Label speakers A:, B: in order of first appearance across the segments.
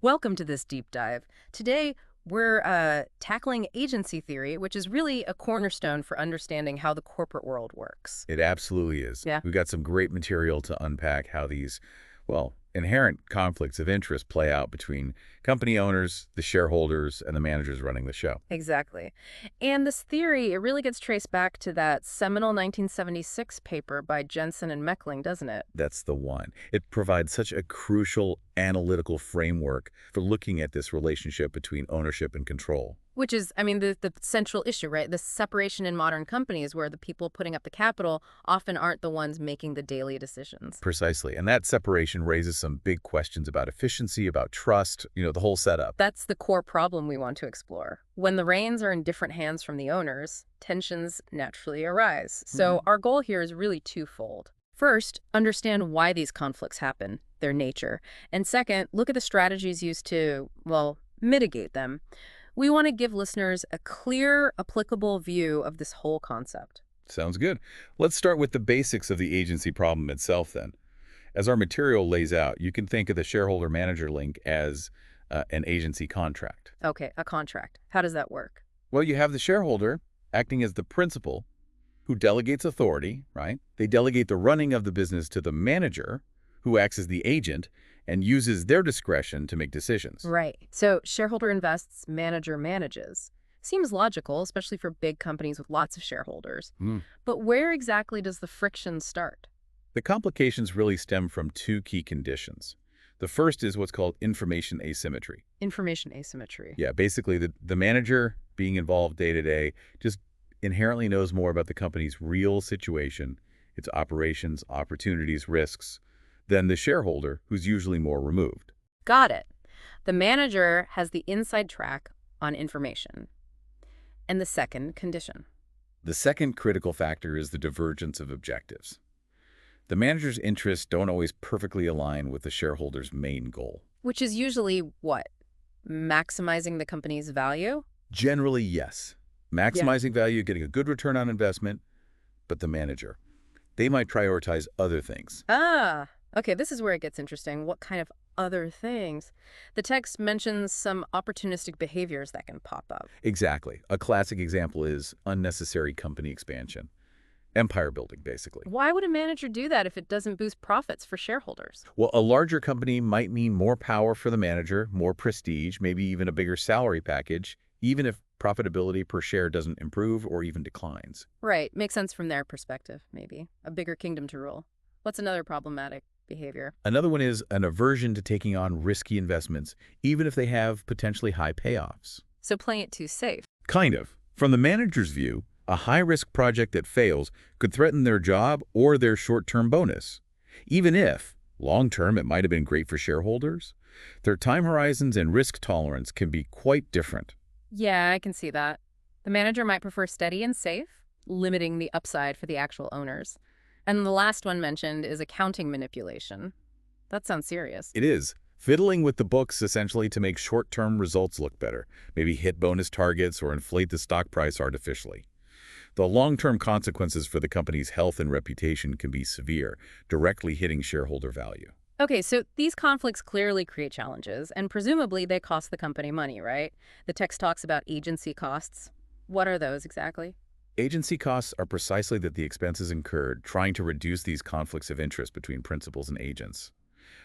A: Welcome to this deep dive. Today, we're tackling agency theory, which is really a cornerstone for understanding how the corporate world works.
B: It absolutely is.
A: Yeah.
B: We've got some great material to unpack how these, well, inherent conflicts of interest play out between company owners, the shareholders, and the managers running the show.
A: Exactly. And this theory, it really gets traced back to that seminal 1976 paper by Jensen and Meckling, doesn't it?
B: That's the one. It provides such a crucial analytical framework for looking at this relationship between ownership and control.
A: Which is, I mean, the central issue, right? The separation in modern companies where the people putting up the capital often aren't the ones making the daily decisions.
B: Precisely. And that separation raises some big questions about efficiency, about trust, the whole setup.
A: That's the core problem we want to explore. When the reins are in different hands from the owners, tensions naturally arise. So our goal here is really twofold. First, understand why these conflicts happen, their nature. And second, look at the strategies used to, well, mitigate them. We want to give listeners a clear, applicable view of this whole concept.
B: Sounds good. Let's start with the basics of the agency problem itself then. As our material lays out, you can think of the shareholder-manager link as an agency contract.
A: Okay, a contract. How does that work?
B: Well, you have the shareholder acting as the principal who delegates authority, right? They delegate the running of the business to the manager who acts as the agent and uses their discretion to make decisions.
A: Right. So shareholder invests, manager manages. Seems logical, especially for big companies with lots of shareholders. But where exactly does the friction start?
B: The complications really stem from two key conditions. The first is what's called information asymmetry.
A: Information asymmetry.
B: Yeah, basically the manager being involved day to day just inherently knows more about the company's real situation, its operations, opportunities, risks, than the shareholder, who's usually more removed.
A: Got it. The manager has the inside track on information. And the second condition.
B: The second critical factor is the divergence of objectives. The manager's interests don't always perfectly align with the shareholder's main goal.
A: Which is usually what? Maximizing the company's value?
B: Generally, yes. Maximizing value, getting a good return on investment, but the manager, they might prioritize other things.
A: Ah, okay, this is where it gets interesting. What kind of other things? The text mentions some opportunistic behaviors that can pop up.
B: Exactly. A classic example is unnecessary company expansion. Empire building, basically.
A: Why would a manager do that if it doesn't boost profits for shareholders?
B: Well, a larger company might mean more power for the manager, more prestige, maybe even a bigger salary package, even if profitability per share doesn't improve or even declines.
A: Right, makes sense from their perspective, maybe. A bigger kingdom to rule. What's another problematic behavior?
B: Another one is an aversion to taking on risky investments, even if they have potentially high payoffs.
A: So playing it too safe.
B: Kind of. From the manager's view, a high-risk project that fails could threaten their job or their short-term bonus. Even if, long-term, it might have been great for shareholders, their time horizons and risk tolerance can be quite different.
A: Yeah, I can see that. The manager might prefer steady and safe, limiting the upside for the actual owners. And the last one mentioned is accounting manipulation. That sounds serious.
B: It is. Fiddling with the books essentially to make short-term results look better, maybe hit bonus targets or inflate the stock price artificially. The long-term consequences for the company's health and reputation can be severe, directly hitting shareholder value.
A: Okay, so these conflicts clearly create challenges, and presumably they cost the company money, right? The text talks about agency costs. What are those exactly?
B: Agency costs are precisely the expenses incurred trying to reduce these conflicts of interest between principals and agents.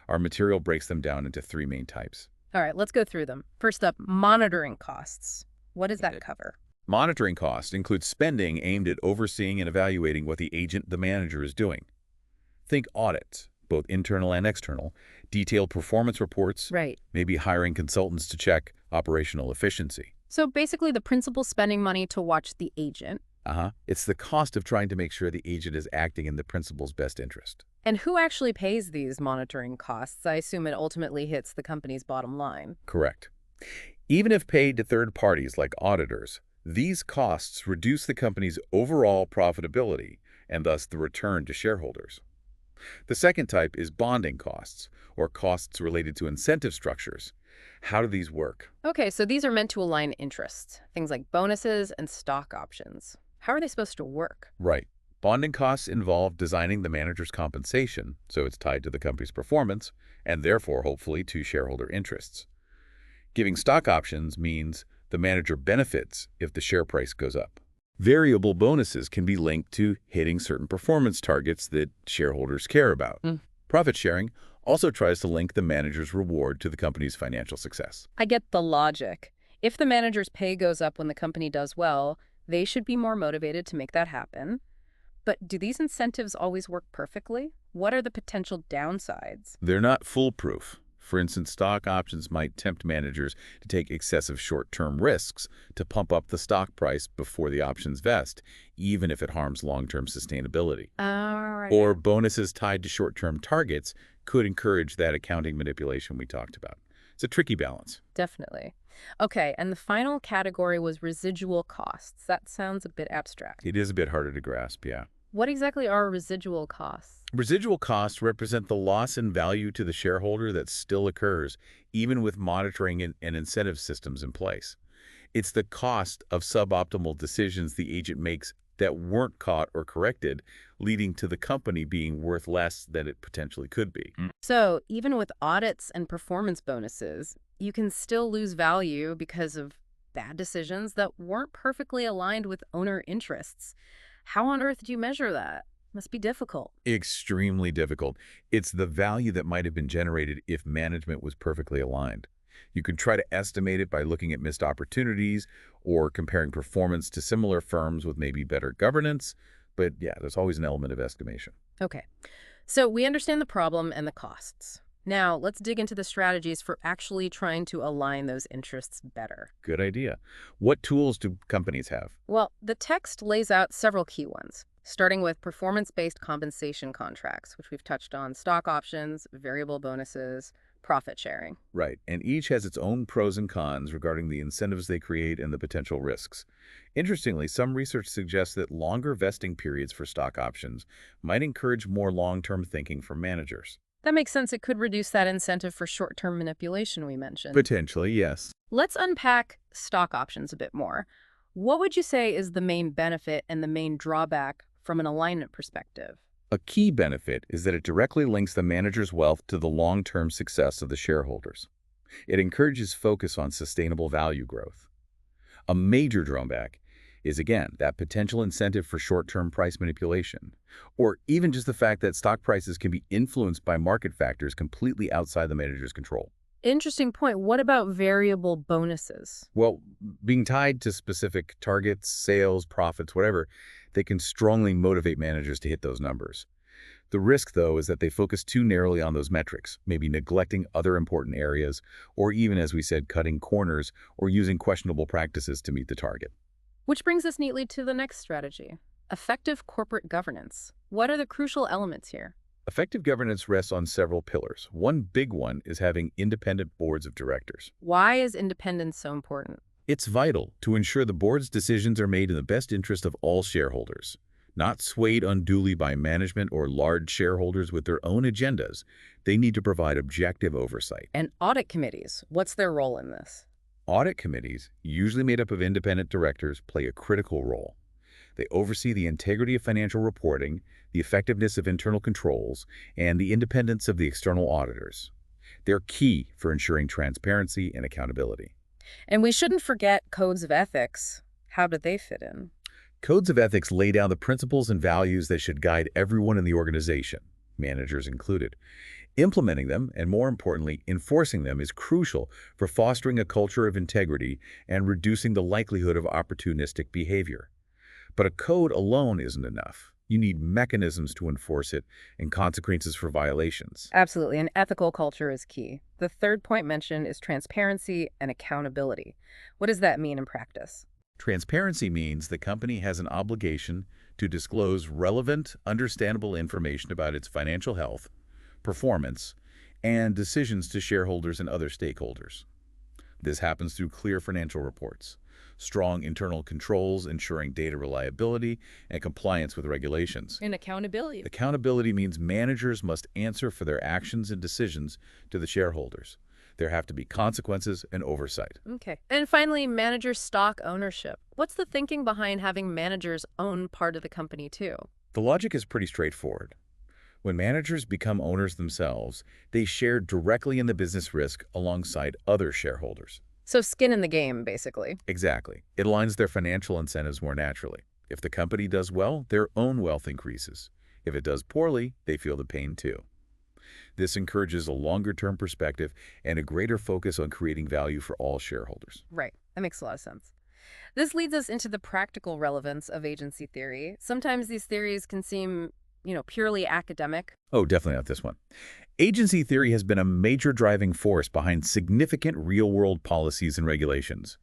B: Our material breaks them down into three main types.
A: All right, let's go through them. First up, monitoring costs. What does that cover?
B: Monitoring costs include spending aimed at overseeing and evaluating what the agent, the manager, is doing. Think audits, both internal and external, detailed performance reports,
A: Right.
B: maybe hiring consultants to check operational efficiency.
A: So basically the principal spending money to watch the agent.
B: It's the cost of trying to make sure the agent is acting in the principal's best interest.
A: And who actually pays these monitoring costs? I assume it ultimately hits the company's bottom line.
B: Correct. Even if paid to third parties like auditors, these costs reduce the company's overall profitability and thus the return to shareholders. The second type is bonding costs, or costs related to incentive structures. How do these work?
A: Okay, so these are meant to align interests, things like bonuses and stock options. How are they supposed to work?
B: Right. Bonding costs involve designing the manager's compensation, so it's tied to the company's performance, and therefore, hopefully, to shareholder interests. Giving stock options means the manager benefits if the share price goes up. Variable bonuses can be linked to hitting certain performance targets that shareholders care about.
A: Mm.
B: Profit sharing also tries to link the manager's reward to the company's financial success.
A: I get the logic. If the manager's pay goes up when the company does well, they should be more motivated to make that happen. But do these incentives always work perfectly? What are the potential downsides?
B: They're not foolproof. For instance, stock options might tempt managers to take excessive short-term risks to pump up the stock price before the options vest, even if it harms long-term sustainability.
A: All right.
B: Or bonuses tied to short-term targets could encourage that accounting manipulation we talked about. It's a tricky balance.
A: Definitely. Okay, and the final category was residual costs. That sounds a bit abstract.
B: It is a bit harder to grasp, yeah.
A: What exactly are residual costs?
B: Residual costs represent the loss in value to the shareholder that still occurs, even with monitoring and incentive systems in place. It's the cost of suboptimal decisions the agent makes that weren't caught or corrected, leading to the company being worth less than it potentially could be.
A: So, even with audits and performance bonuses, you can still lose value because of bad decisions that weren't perfectly aligned with owner interests. How on earth do you measure that? Must be difficult.
B: Extremely difficult. It's the value that might have been generated if management was perfectly aligned. You could try to estimate it by looking at missed opportunities or comparing performance to similar firms with maybe better governance, but yeah, there's always an element of estimation.
A: Okay, so we understand the problem and the costs. Now, let's dig into the strategies for actually trying to align those interests better.
B: Good idea. What tools do companies have?
A: Well, the text lays out several key ones, starting with performance-based compensation contracts, which we've touched on, stock options, variable bonuses, profit sharing.
B: Right, and each has its own pros and cons regarding the incentives they create and the potential risks. Interestingly, some research suggests that longer vesting periods for stock options might encourage more long-term thinking from managers.
A: That makes sense. It could reduce that incentive for short-term manipulation we mentioned.
B: Potentially, yes.
A: Let's unpack stock options a bit more. What would you say is the main benefit and the main drawback from an alignment perspective?
B: A key benefit is that it directly links the manager's wealth to the long-term success of the shareholders. It encourages focus on sustainable value growth. A major drawback is, again, that potential incentive for short-term price manipulation, or even just the fact that stock prices can be influenced by market factors completely outside the manager's control.
A: Interesting point. What about variable bonuses?
B: Well, being tied to specific targets, sales, profits, whatever, they can strongly motivate managers to hit those numbers. The risk, though, is that they focus too narrowly on those metrics, maybe neglecting other important areas, or even, as we said, cutting corners or using questionable practices to meet the target.
A: Which brings us neatly to the next strategy, effective corporate governance. What are the crucial elements here?
B: Effective governance rests on several pillars. One big one is having independent boards of directors.
A: Why is independence so important?
B: It's vital to ensure the board's decisions are made in the best interest of all shareholders, not swayed unduly by management or large shareholders with their own agendas. They need to provide objective oversight.
A: And audit committees, what's their role in this?
B: Audit committees, usually made up of independent directors, play a critical role. They oversee the integrity of financial reporting, the effectiveness of internal controls, and the independence of the external auditors. They're key for ensuring transparency and accountability.
A: And we shouldn't forget codes of ethics. How do they fit in?
B: Codes of ethics lay down the principles and values that should guide everyone in the organization, managers included. Implementing them, and more importantly, enforcing them, is crucial for fostering a culture of integrity and reducing the likelihood of opportunistic behavior. But a code alone isn't enough. You need mechanisms to enforce it and consequences for violations.
A: Absolutely, an ethical culture is key. The third point mentioned is transparency and accountability. What does that mean in practice?
B: Transparency means the company has an obligation to disclose relevant, understandable information about its financial health, performance, and decisions to shareholders and other stakeholders. This happens through clear financial reports, strong internal controls ensuring data reliability and compliance with regulations.
A: And accountability.
B: Accountability means managers must answer for their actions and decisions to the shareholders. There have to be consequences and oversight.
A: Okay. And finally, manager stock ownership. What's the thinking behind having managers own part of the company too?
B: The logic is pretty straightforward. When managers become owners themselves, they share directly in the business risk alongside other shareholders.
A: So skin in the game, basically.
B: Exactly. It aligns their financial incentives more naturally. If the company does well, their own wealth increases. If it does poorly, they feel the pain too. This encourages a longer-term perspective and a greater focus on creating value for all shareholders.
A: Right. That makes a lot of sense. This leads us into the practical relevance of agency theory. Sometimes these theories can seem, purely academic.
B: Oh, definitely not this one. Agency theory has been a major driving force behind significant real-world policies and regulations.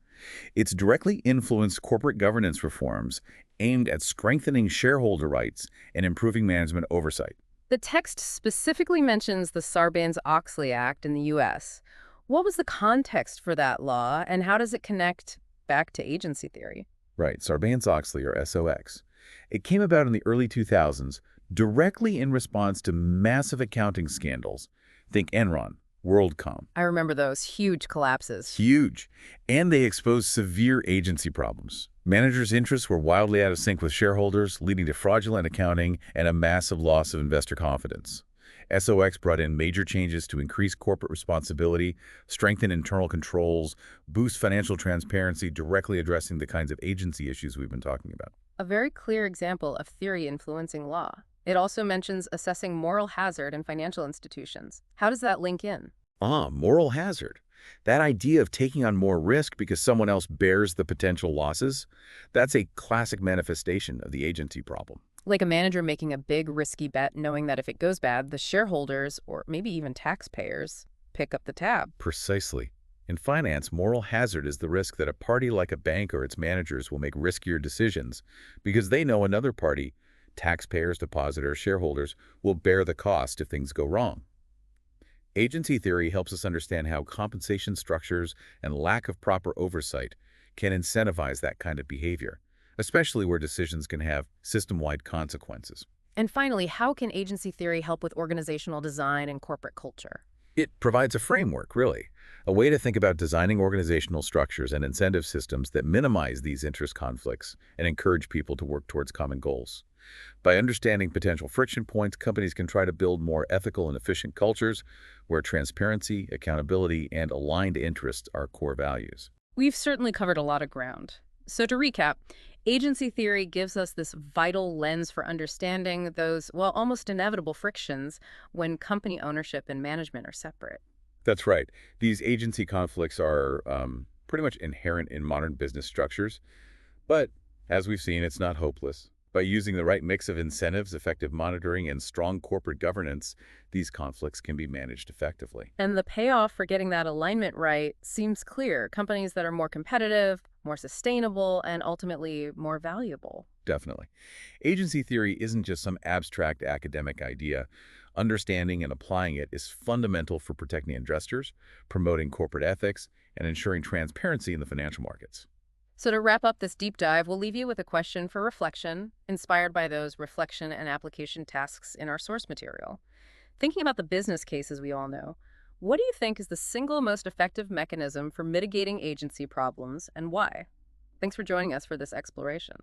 B: It's directly influenced corporate governance reforms aimed at strengthening shareholder rights and improving management oversight.
A: The text specifically mentions the Sarbanes-Oxley Act in the U.S. What was the context for that law, and how does it connect back to agency theory?
B: Right, Sarbanes-Oxley, or SOX. It came about in the early 2000s, directly in response to massive accounting scandals. Think Enron, WorldCom.
A: I remember those huge collapses.
B: Huge. And they exposed severe agency problems. Managers' interests were wildly out of sync with shareholders, leading to fraudulent accounting and a massive loss of investor confidence. SOX brought in major changes to increase corporate responsibility, strengthen internal controls, boost financial transparency, directly addressing the kinds of agency issues we've been talking about.
A: A very clear example of theory influencing law. It also mentions assessing moral hazard in financial institutions. How does that link in?
B: Moral hazard. That idea of taking on more risk because someone else bears the potential losses, that's a classic manifestation of the agency problem.
A: Like a manager making a big, risky bet knowing that if it goes bad, the shareholders, or maybe even taxpayers, pick up the tab.
B: Precisely. In finance, moral hazard is the risk that a party like a bank or its managers will make riskier decisions because they know another party, taxpayers, depositors, shareholders, will bear the cost if things go wrong. Agency theory helps us understand how compensation structures and lack of proper oversight can incentivize that kind of behavior, especially where decisions can have system-wide consequences.
A: And finally, how can agency theory help with organizational design and corporate culture?
B: It provides a framework, really, a way to think about designing organizational structures and incentive systems that minimize these interest conflicts and encourage people to work towards common goals. By understanding potential friction points, companies can try to build more ethical and efficient cultures where transparency, accountability, and aligned interests are core values.
A: We've certainly covered a lot of ground. So to recap, agency theory gives us this vital lens for understanding those, well, almost inevitable frictions when company ownership and management are separate.
B: That's right. These agency conflicts are pretty much inherent in modern business structures. But as we've seen, it's not hopeless. By using the right mix of incentives, effective monitoring, and strong corporate governance, these conflicts can be managed effectively.
A: And the payoff for getting that alignment right seems clear. Companies that are more competitive, more sustainable, and ultimately more valuable.
B: Definitely. Agency theory isn't just some abstract academic idea. Understanding and applying it is fundamental for protecting investors, promoting corporate ethics, and ensuring transparency in the financial markets.
A: So to wrap up this deep dive, we'll leave you with a question for reflection, inspired by those reflection and application tasks in our source material. Thinking about the business cases we all know, what do you think is the single most effective mechanism for mitigating agency problems and why? Thanks for joining us for this exploration.